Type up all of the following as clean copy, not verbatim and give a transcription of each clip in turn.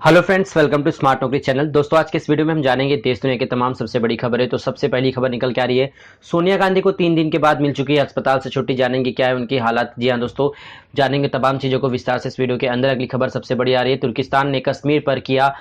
Hello friends, welcome to smart Naukri channel. दोस्तों, आज के इस वीडियो में हम जानेंगे देश दुनिया की तमाम सबसे बड़ी खबरें। तो सबसे पहली खबर निकल के आ रही है, सोनिया गांधी को 3 दिन के बाद मिल चुकी है अस्पताल से छुट्टी। जानेंगे क्या है उनकी हालत। जी हाँ दोस्तों, जानेंगे तमाम चीजों को विस्तार से इस वीडियो के अंदर। अगली खबर सबसे बड़ी आ रही है, तुर्किस्तान ने कश्मीर पर किया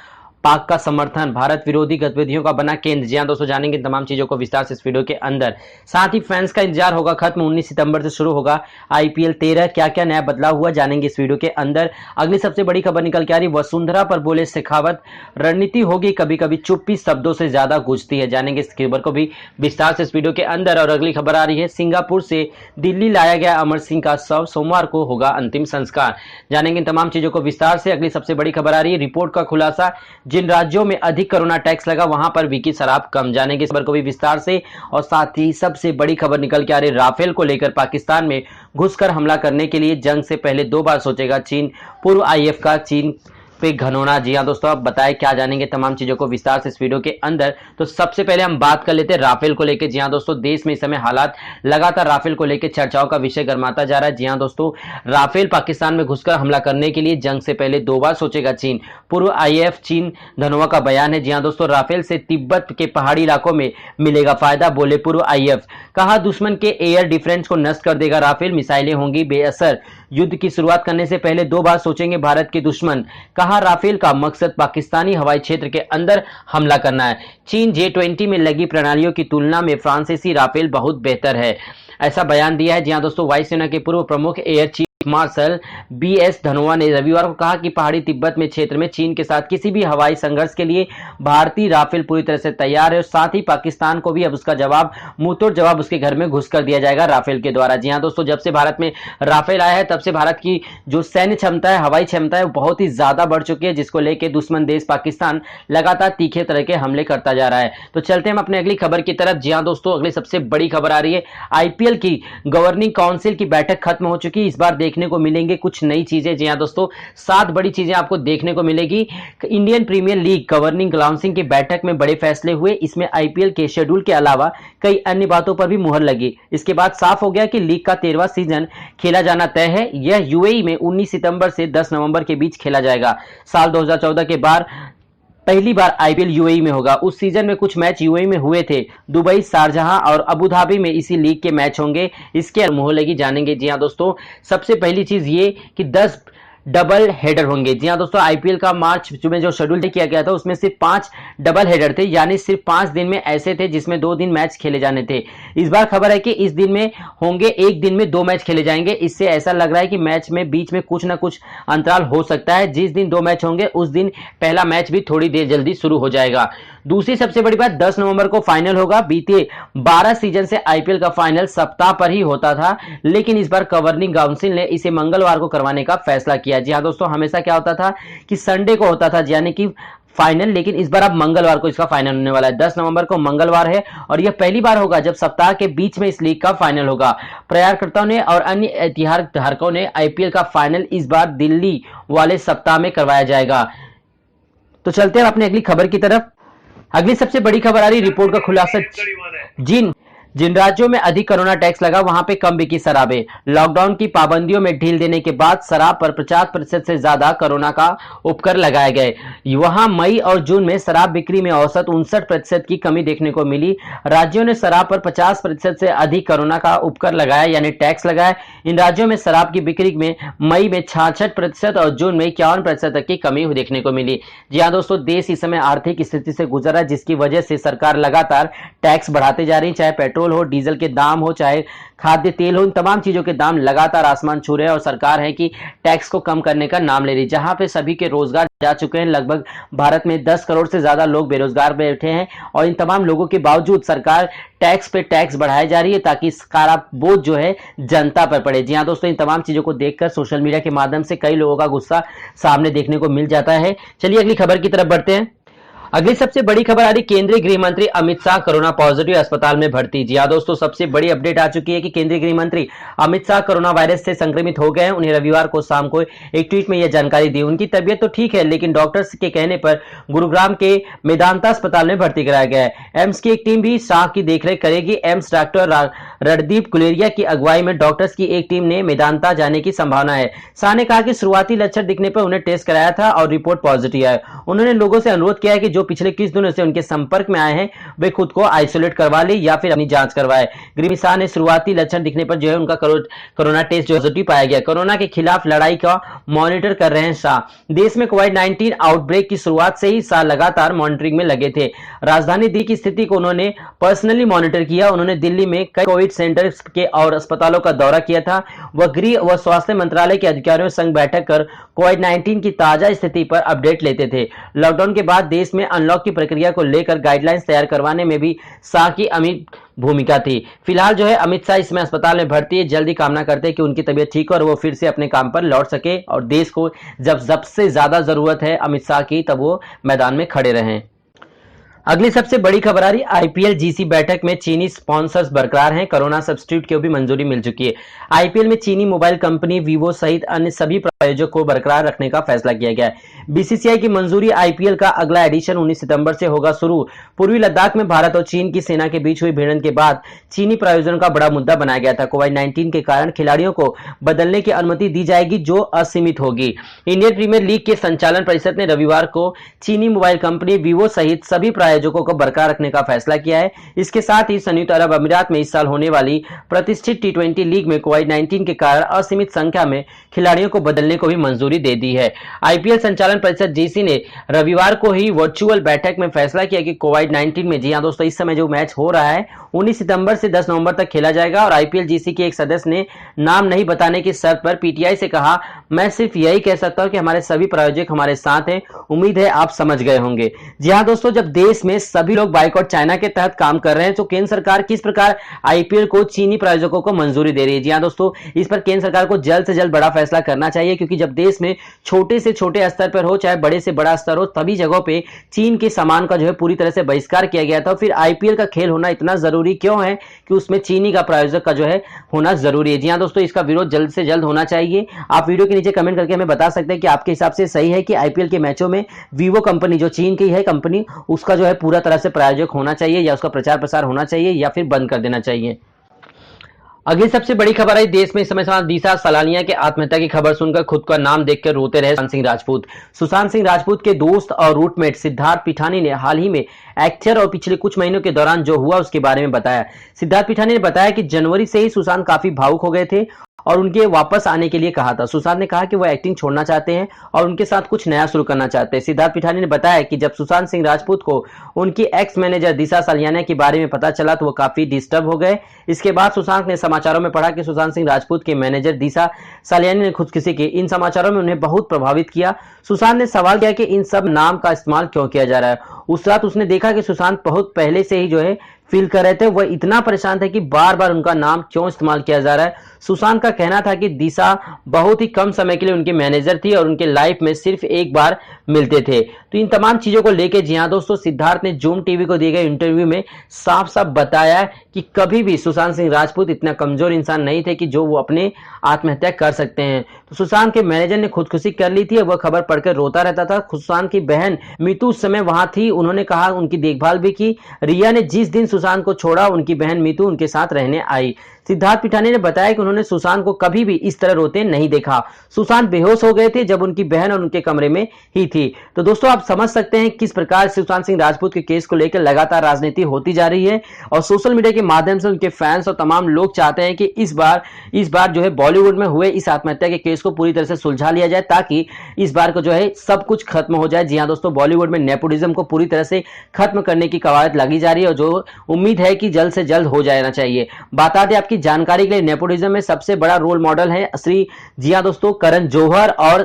पाक का समर्थन, भारत विरोधी गतिविधियों का बना केंद्र। जी हाँ दोस्तों, जानेंगे तमाम चीजों को विस्तार से इस वीडियो के अंदर। साथ ही फैंस का इंतजार होगा खत्म, 19 सितंबर से शुरू होगा आईपीएल 13। क्या क्या नया बदलाव हुआ, जानेंगे इस वीडियो के अंदर। अगली सबसे बड़ी खबर निकल के आ रही, वसुंधरा पर बोले शेखावत, रणनीति होगी कभी कभी चुप्पी शब्दों से ज्यादा गूंजती है। जानेंगे इस खबर को भी विस्तार से इस वीडियो के अंदर। और अगली खबर आ रही है, सिंगापुर से दिल्ली लाया गया अमर सिंह का शव, सोमवार को होगा अंतिम संस्कार। जानेंगे तमाम चीजों को विस्तार से। अगली सबसे बड़ी खबर आ रही है, रिपोर्ट का खुलासा, जिन राज्यों में अधिक कोरोना टैक्स लगा वहां पर बिकी शराब कम। जानेंगे इस खबर को भी विस्तार से। और साथ ही सबसे बड़ी खबर निकल के आ रही, राफेल को लेकर पाकिस्तान में घुसकर हमला करने के लिए जंग से पहले 2 बार सोचेगा चीन, पूर्व आईएफ का चीन पे घनौना। जी हाँ दोस्तों, आप बताएं क्या, जानेंगे तमाम चीजों को विस्तार से इस वीडियो के अंदर। तो सबसे पहले हम बात कर लेते हैं राफेल को लेकर। जी हाँ दोस्तों, देश में इस समय हालात लगातार राफेल को लेकर चर्चाओं का विषय गरमाता जा रहा है। जी हाँ दोस्तों, राफेल पाकिस्तान में घुसकर हमला करने के लिए जंग से पहले 2 बार सोचेगा चीन, पूर्व आईएफ चीन धनोआ का बयान है। जी हाँ दोस्तों, राफेल से तिब्बत के पहाड़ी इलाकों में मिलेगा फायदा, बोले पूर्व आईएफ। कहा दुश्मन के एयर डिफेंस को नष्ट कर देगा राफेल, मिसाइलें होंगी बेअसर, युद्ध की शुरुआत करने से पहले 2 बार सोचेंगे भारत के दुश्मन। कहा राफेल का मकसद पाकिस्तानी हवाई क्षेत्र के अंदर हमला करना है। चीन J-20 में लगी प्रणालियों की तुलना में फ्रांसीसी राफेल बहुत बेहतर है, ऐसा बयान दिया है। जी हाँ दोस्तों, वायुसेना के पूर्व प्रमुख air chief marshal BS Dhanoa ने रविवार को कहा कि पहाड़ी तिब्बत में क्षेत्र में चीन के साथ किसी भी हवाई संघर्ष के लिए भारतीय राफेल पूरी तरह से तैयार है। और साथ ही पाकिस्तान को भी अब उसका जवाब, मुंहतोड़ जवाब उसके घर में घुसकर दिया जाएगा राफेल के द्वारा। जी हाँ दोस्तों, जब से भारत में राफेल आया है तब से भारत की जो सैन्य क्षमता है, हवाई क्षमता है, वो बहुत ही ज्यादा बढ़ चुकी है, जिसको लेकर दुश्मन देश पाकिस्तान लगातार तीखे तरह के हमले करता जा रहा है। तो चलते हैं हम अपने अगली खबर की तरफ। जी हाँ दोस्तों, अगली सबसे बड़ी खबर आ रही है, आईपीएल की गवर्निंग काउंसिल की बैठक खत्म हो चुकी है। इस बार देखने को मिलेंगे कुछ नई चीजें। जी हां दोस्तों, 7 बड़ी चीजें आपको देखने को मिलेगी। Indian Premier League governing council की बैठक में बड़े फैसले हुए। इसमें आईपीएल के शेड्यूल के अलावा कई अन्य बातों पर भी मुहर लगी। इसके बाद साफ हो गया कि लीग का 13वां सीजन खेला जाना तय है। यह यूएई में 19 सितंबर से 10 नवंबर के बीच खेला जाएगा। साल 2014 के बाद पहली बार आईपीएल यूएई में होगा। उस सीजन में कुछ मैच यूएई में हुए थे, दुबई, शारजहां और अबू धाबी में इसी लीग के मैच होंगे। इसके मुहर लगी, जानेंगे। जी हां दोस्तों, सबसे पहली चीज ये कि 10 डबल हेडर होंगे। जी हां दोस्तों, आईपीएल का मार्च में जो शेड्यूल किया गया था उसमें सिर्फ 5 डबल हेडर थे, यानी सिर्फ 5 दिन में ऐसे थे जिसमें 2 दिन मैच खेले जाने थे। इस बार खबर है कि इस दिन में होंगे, एक दिन में 2 मैच खेले जाएंगे। इससे ऐसा लग रहा है कि मैच में बीच में कुछ ना कुछ अंतराल हो सकता है। जिस दिन 2 मैच होंगे उस दिन पहला मैच भी थोड़ी देर जल्दी शुरू हो जाएगा। दूसरी सबसे बड़ी बात, 10 नवंबर को फाइनल होगा। बीते 12 सीजन से आईपीएल का फाइनल सप्ताह पर ही होता था, लेकिन इस बार गवर्निंग काउंसिल ने इसे मंगलवार को करवाने का फैसला किया। जी हां दोस्तों, हमेशा क्या होता था कि संडे को होता था यानी कि फाइनल, लेकिन इस बार अब मंगलवार को इसका फाइनल होने वाला है। 10 नवंबर को मंगलवार है और यह पहली बार होगा जब सप्ताह के बीच में इस लीग का फाइनल होगा। प्रयासकर्ताओं ने और अन्य ऐतिहासिक धारकों ने आईपीएल का फाइनल इस बार दिल्ली वाले सप्ताह में करवाया जाएगा। तो चलते हैं अपनी अगली खबर की तरफ। अगली सबसे बड़ी खबर आ रही, रिपोर्ट का खुलासा, जिन जिन राज्यों में अधिक कोरोना टैक्स लगा वहां पे कम बिकी शराबें। लॉकडाउन की पाबंदियों में ढील देने के बाद शराब पर 50% से ज्यादा कोरोना का उपकर लगाए गए। वहां मई और जून में शराब बिक्री में औसत 59% की कमी देखने को मिली। राज्यों ने शराब पर 50% से अधिक कोरोना का उपकर लगाया, यानी टैक्स लगाया। इन राज्यों में शराब की बिक्री में मई में 66% और जून में 51% तक की कमी देखने को मिली। जी हाँ दोस्तों, देश इस समय आर्थिक स्थिति से गुजर रहा है, जिसकी वजह से सरकार लगातार टैक्स बढ़ाते जा रही है। चाहे पेट्रोल हो, डीजल के दाम हो, चाहे खाद्य तेल हो, इन तमाम चीजों के दाम लगातार आसमान छू रहे हैं और सरकार है कि टैक्स को कम करने का नाम ले रही है। जहां पे सभी के रोजगार जा चुके हैं, लगभग भारत में 10 करोड़ से ज्यादा लोग बेरोजगार बैठे हैं और इन तमाम लोगों के बावजूद सरकार टैक्स पे टैक्स बढ़ाई जा रही है ताकि इसका बोझ जो है जनता पर पड़े। जी हाँ दोस्तों, इन तमाम चीजों को देखकर सोशल मीडिया के माध्यम से कई लोगों का गुस्सा सामने देखने को मिल जाता है। चलिए अगली खबर की तरफ बढ़ते हैं। अगली सबसे बड़ी खबर आ रही, केंद्रीय गृह मंत्री अमित शाह कोरोना पॉजिटिव, अस्पताल में भर्ती। जी हां दोस्तों, सबसे बड़ी अपडेट आ चुकी है कि केंद्रीय गृह मंत्री अमित शाह कोरोना वायरस से संक्रमित हो गए हैं। उन्हें रविवार को शाम को एक ट्वीट में यह जानकारी दी। उनकी तबीयत तो ठीक है, लेकिन डॉक्टर्स के कहने पर गुरुग्राम के मेदांता अस्पताल में भर्ती कराया गया है। एम्स की एक टीम भी शाह की देखरेख करेगी। एम्स डॉक्टर रणदीप गुलेरिया की अगुवाई में डॉक्टर्स की एक टीम ने मेदांता जाने की संभावना है। शाह ने कहा कि शुरुआती लक्षण दिखने पर उन्हें टेस्ट कराया था और रिपोर्ट पॉजिटिव है। उन्होंने लोगों से अनुरोध किया है कि जो पिछले 21 दिनों से उनके संपर्क में आए हैं वे खुद को आइसोलेट करवा ले या फिर अपनी जांच करवाए। गृह शाह ने शुरुआती लक्षण दिखने पर जो है उनका कोरोना टेस्ट पॉजिटिव पाया गया। कोरोना के खिलाफ लड़ाई का मॉनिटर कर रहे हैं शाह। देश में कोविड-19 आउटब्रेक की शुरुआत से ही शाह लगातार मॉनिटरिंग में लगे थे। राजधानी दिल्ली की स्थिति को उन्होंने पर्सनली मॉनिटर किया। उन्होंने दिल्ली में कई कोविड सेंटर के और अस्पतालों का दौरा किया था। वह गृह व स्वास्थ्य मंत्रालय के अधिकारियों संग बैठक कर कोविड-19 की ताजा स्थिति पर अपडेट लेते थे। लॉकडाउन के बाद देश में अनलॉक की प्रक्रिया को लेकर गाइडलाइंस तैयार करवाने में भी शाह की अमिट भूमिका थी। फिलहाल जो है अमित शाह इसमें अस्पताल में भर्ती है। जल्दी कामना करते हैं कि उनकी तबीयत ठीक हो और वो फिर से अपने काम पर लौट सके और देश को जब सबसे ज्यादा जरूरत है अमित शाह की, तब वो मैदान में खड़े रहें। अगली सबसे बड़ी खबर आ रही, आईपीएल जीसी बैठक में चीनी स्पॉन्सर्स बरकरार हैं। कोरोना सब्स्टिट्यूट को भी मंजूरी मिल चुकी है। आईपीएल में चीनी मोबाइल कंपनी वीवो सहित अन्य सभी प्रायोजक को बरकरार रखने का फैसला किया गया है। बीसीसीआई की मंजूरी, आईपीएल का अगला एडिशन 19 सितंबर से होगा शुरू। पूर्वी लद्दाख में भारत और चीन की सेना के बीच हुई भिड़ंत के बाद चीनी प्रायोजन का बड़ा मुद्दा बनाया गया था। कोविड-19 के कारण खिलाड़ियों को बदलने की अनुमति दी जाएगी जो असीमित होगी। इंडियन प्रीमियर लीग के संचालन परिषद ने रविवार को चीनी मोबाइल कंपनी वीवो सहित सभी प्रायोजकों को बरकरार रखने का फैसला किया है। इसके साथ ही संयुक्त अरब अमीरात में इस साल होने वाली प्रतिष्ठित टी20 लीग में कोविड-19 के कारण असीमित संख्या में खिलाड़ियों को बदलने को भी मंजूरी दे दी है। आईपीएल संचालन परिषद जीसी ने रविवार को ही वर्चुअल बैठक में फैसला किया कि कोविड-19 में, जी हां दोस्तों, इस समय जो मैच हो रहा है 19 सितंबर से 10 नवंबर तक खेला जाएगा। और आईपीएल जीसी के एक सदस्य ने नाम नहीं बताने की शर्त पर पीटीआई से कहा, मैं सिर्फ यही कह सकता हूं कि हमारे सभी प्रायोजक हमारे साथ हैं। उम्मीद है आप समझ गए होंगे। जी हां दोस्तों, जब देश में सभी लोग बाइकआउट चाइना के तहत काम कर रहे हैं तो केंद्र सरकार किस प्रकार आईपीएल को चीनी प्रायोजकों को मंजूरी दे रही है। जी हां दोस्तों, इस पर केंद्र सरकार को जल्द से जल्द बड़ा फैसला करना चाहिए, क्योंकि जब देश में छोटे से छोटे स्तर पर हो चाहे बड़े से बड़ा स्तर हो, सभी जगहों पे चीन के सामान का जो है पूरी तरह से बहिष्कार किया गया था। फिर आईपीएल का खेल होना इतना जरूरी क्यों है कि उसमें चीनी का प्रायोजक का जो है होना जरूरी है। जी हां दोस्तों, इसका विरोध जल्द से जल्द होना चाहिए। आप वीडियो के नीचे कमेंट करके हमें बता सकते हैं कि आपके हिसाब से सही है कि आईपीएल के मैचों में वीवो कंपनी, जो चीन की है कंपनी, उसका जो है पूरा तरह से प्रायोजक होना चाहिए या उसका प्रचार प्रसार होना चाहिए या फिर बंद कर देना चाहिए। अगली सबसे बड़ी खबर आई, देश में इस समय दिशा सलानिया के आत्महत्या की खबर सुनकर खुद का नाम देखकर रोते रहे सुशांत सिंह राजपूत। सुशांत सिंह राजपूत के दोस्त और रूटमेट सिद्धार्थ पिठानी ने हाल ही में एक्टर और पिछले कुछ महीनों के दौरान जो हुआ उसके बारे में बताया। सिद्धार्थ पिठानी ने बताया कि जनवरी से ही सुशांत काफी भावुक हो गए थे और उनके वापस आने के लिए कहा था। सुशांत ने कहा कि वह एक्टिंग छोड़ना चाहते हैं और उनके साथ कुछ नया शुरू करना चाहते हैं। सिद्धार्थ पिठानी ने बताया कि जब सुशांत सिंह राजपूत को उनकी एक्स मैनेजर दिशा सलानिया के बारे में पता चला तो वो काफी डिस्टर्ब हो गए। इसके बाद सुशांत ने समाचारों में पढ़ा कि सुशांत सिंह राजपूत के मैनेजर दिशा सलानिया ने खुदकुशी की। इन समाचारों में उन्हें बहुत प्रभावित किया। सुशांत ने सवाल किया कि इन सब नाम का इस्तेमाल क्यों किया जा रहा है। उस रात उसने देखा कि सुशांत बहुत पहले से ही जो है फील कर रहे थे, वह इतना परेशान थे कि बार बार उनका नाम क्यों इस्तेमाल किया जा रहा है। सुशांत का कहना था कि दिशा बहुत ही कम समय के लिए उनकी मैनेजर थी और उनके लाइफ में सिर्फ एक बार मिलते थे। तो इन तमाम चीजों को लेकर जी हां दोस्तों, सिद्धार्थ ने जूम टीवी को दिए गए इंटरव्यू में साफ साफ बताया कि कभी भी सुशांत सिंह राजपूत इतना कमजोर इंसान नहीं थे कि जो वो अपने आत्महत्या कर सकते हैं। तो सुशांत के मैनेजर ने खुदकुशी कर ली थी और वह खबर पढ़कर रोता रहता था। सुशांत की बहन मीतू उस समय वहां थी, उन्होंने कहा उनकी देखभाल भी की। रिया ने जिस दिन सुशांत को छोड़ा उनकी बहन मीतू उनके साथ रहने आई। सिद्धार्थ पिठानी ने बताया कि उन्होंने सुशांत को कभी भी इस तरह रोते नहीं देखा। सुशांत बेहोश हो गए थे जब उनकी बहन और उनके कमरे में ही थी। तो दोस्तों, आप समझ सकते हैं किस प्रकार सुशांत सिंह राजपूत के केस को लेकर लगातार राजनीति होती जा रही है और सोशल मीडिया के माध्यम से उनके फैंस और तमाम लोग चाहते हैं कि इस बार जो है बॉलीवुड में हुए इस आत्महत्या के केस को पूरी तरह से सुलझा लिया जाए, ताकि इस बार को जो है सब कुछ खत्म हो जाए। जी हां दोस्तों, बॉलीवुड में नेपोटिज्म को पूरी तरह से खत्म करने की कवायद लगी जा रही है और जो उम्मीद है कि जल्द से जल्द हो जाना चाहिए। बता दें आपकी जानकारी के लिए, नेपोटिज्म में सबसे बड़ा रोल मॉडल है श्री, जी हां दोस्तों, करण जौहर और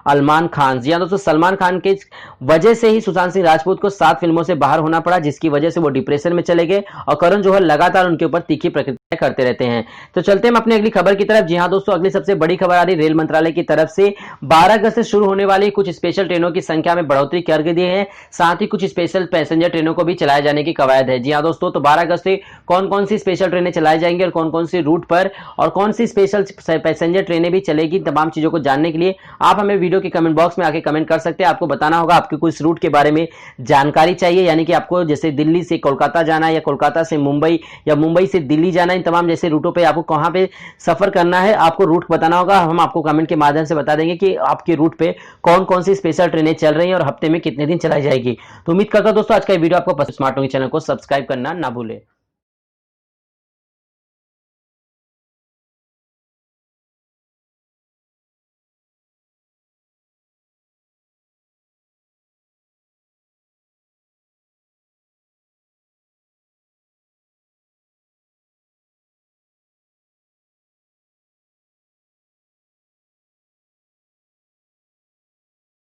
सलमान खान। जी हाँ दोस्तों, सलमान खान के वजह से ही सुशांत सिंह राजपूत को 7 फिल्मों से बाहर होना पड़ा, जिसकी वजह से वो डिप्रेशन में चले गए और करण जौहर लगातार उनके ऊपर तीखी प्रतिक्रिया करते रहते हैं। तो चलते हैं अपनी अगली खबर की तरफ। जी हाँ दोस्तों, अगली सबसे बड़ी खबर आ रही रेल मंत्रालय की तरफ से 12 अगस्त से शुरू होने वाली कुछ स्पेशल ट्रेनों की संख्या में बढ़ोतरी कर दी है। साथ ही कुछ स्पेशल पैसेंजर ट्रेनों को भी चलाए जाने की कवायद है। जी हाँ दोस्तों, तो 12 अगस्त से कौन कौन सी स्पेशल ट्रेनें चलाई जाएंगी और कौन कौन सी रूट पर और कौन सी स्पेशल पैसेंजर ट्रेनें भी चलेगी, तमाम चीजों को जानने के लिए आप हमें वीडियो के कमेंट बॉक्स में आके कमेंट कर सकते हैं। आपको बताना होगा आपको कुछ रूट के बारे में जानकारी चाहिए, यानी कि आपको जैसे दिल्ली से कोलकाता जाना है या कोलकाता से मुंबई या मुंबई से दिल्ली जाना है, इन तमाम जैसे रूटों पे आपको कहां पे सफर करना है, आपको रूट बताना होगा। हम आपको कमेंट के माध्यम से बता देंगे कि आपके रूट पे कौन कौन सी स्पेशल ट्रेनें चल रही हैं और हफ्ते में कितने दिन चलाई जाएगी। तो उम्मीद करता हूं दोस्तों आज का वीडियो आपको पसंद। स्मार्ट होंगे चैनल को सब्सक्राइब करना ना भूलें।